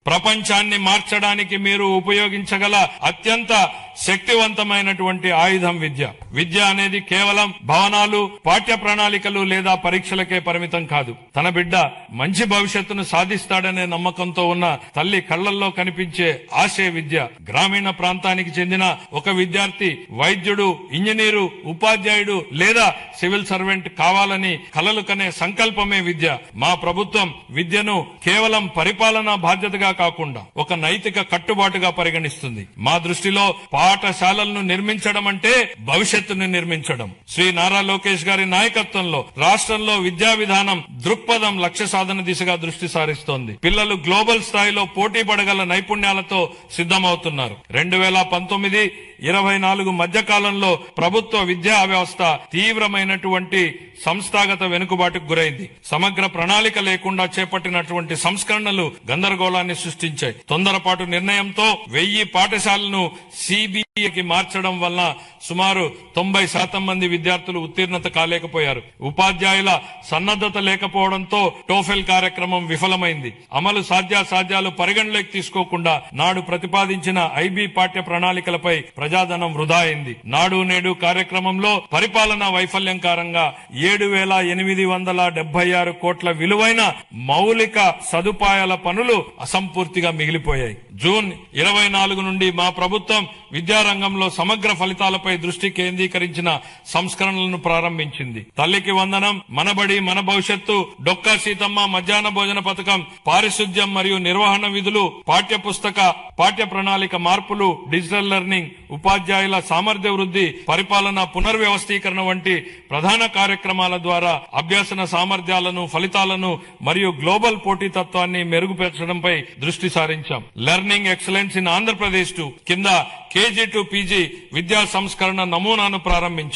ప్రపంచాన్ని మార్చడానికి మీరు ఉపయోగించగల అత్యంత శక్తివంతమైనటువంటి ఆయుధం విద్య. విద్య అనేది కేవలం భవనాలు, పాఠ్య ప్రణాళికలు లేదా పరీక్షలకే పరిమితం కాదు. తన బిడ్డ మంచి భవిష్యత్తును సాధిస్తాడనే నమ్మకంతో ఉన్న తల్లి కళ్లల్లో కనిపించే ఆశే విద్య. గ్రామీణ ప్రాంతానికి చెందిన ఒక విద్యార్థి వైద్యుడు, ఇంజనీరు, ఉపాధ్యాయుడు లేదా సివిల్ సర్వెంట్ కావాలని కలలు కనే సంకల్పమే విద్య. మా ప్రభుత్వం విద్యను కేవలం పరిపాలనా బాధ్యతగా కాకుండా ఒక నైతిక కట్టుబాటుగా పరిగణిస్తుంది. మా దృష్టిలో పాఠశాలలను నిర్మించడం అంటే భవిష్యత్తును నిర్మించడం. శ్రీ నారా లోకేష్ గారి నాయకత్వంలో రాష్ట్రంలో విద్యా విధానం దృక్పథం లక్ష్య సాధన దిశగా దృష్టి సారిస్తోంది. పిల్లలు గ్లోబల్ స్థాయిలో పోటీ పడగల నైపుణ్యాలతో సిద్ధమవుతున్నారు. 2019-24 మధ్య కాలంలో ప్రభుత్వ విద్యా వ్యవస్థ తీవ్రమైనటువంటి సంస్థాగత వెనుకబాటుకు గురైంది. సమగ్ర ప్రణాళిక లేకుండా చేపట్టినటువంటి సంస్కరణలు గందరగోళాన్ని సృష్టించాయి. తొందరపాటు నిర్ణయంతో 1000 పాఠశాలను సిబిఐకి మార్చడం వల్ల సుమారు 90% మంది విద్యార్థులు ఉత్తీర్ణత కాలేకపోయారు. ఉపాధ్యాయుల సన్నద్ధత లేకపోవడంతో టోఫెల్ కార్యక్రమం విఫలమైంది. అమలు సాధ్యాసాధ్యాలు పరిగణలోకి తీసుకోకుండా నాడు ప్రతిపాదించిన ఐబీ పాఠ్య ప్రణాళికలపై ప్రజాధనం వృధా అయింది. నాడు నేడు కార్యక్రమంలో పరిపాలనా వైఫల్యం కారణంగా 7,876 కోట్ల విలువైన మౌలిక సదుపాయాల పనులు అసంపూర్తిగా మిగిలిపోయాయి. జూన్ 24 నుండి మా ప్రభుత్వం విద్యారంగంలో సమగ్ర ఫలితాలపై దృష్టి కేంద్రీకరించిన సంస్కరణలను ప్రారంభించింది. తల్లికి వందనం, మనబడి మన భవిష్యత్తు, డొక్కా సీతమ్మ మధ్యాహ్న భోజన పథకం, పారిశుద్ధ్యం మరియు నిర్వహణ విధులు, పాఠ్య ప్రణాళిక మార్పులు, డిజిటల్ లెర్నింగ్, ఉపాధ్యాయుల సామర్థ్య వృద్ధి, పరిపాలన పునర్వ్యవస్థీకరణ వంటి ప్రధాన కార్యక్రమాల ద్వారా అభ్యసన సామర్థ్యాలను, ఫలితాలను మరియు గ్లోబల్ పోటీతత్వాన్ని మెరుగుపరచడంపై దృష్టి సారించాం. లెర్నింగ్ ఎక్సలెన్స్ ఇన్ ఆంధ్రప్రదేశ్ కింద KG to PG విద్యా సంస్కరణ నమూనాను ప్రారంభించాం.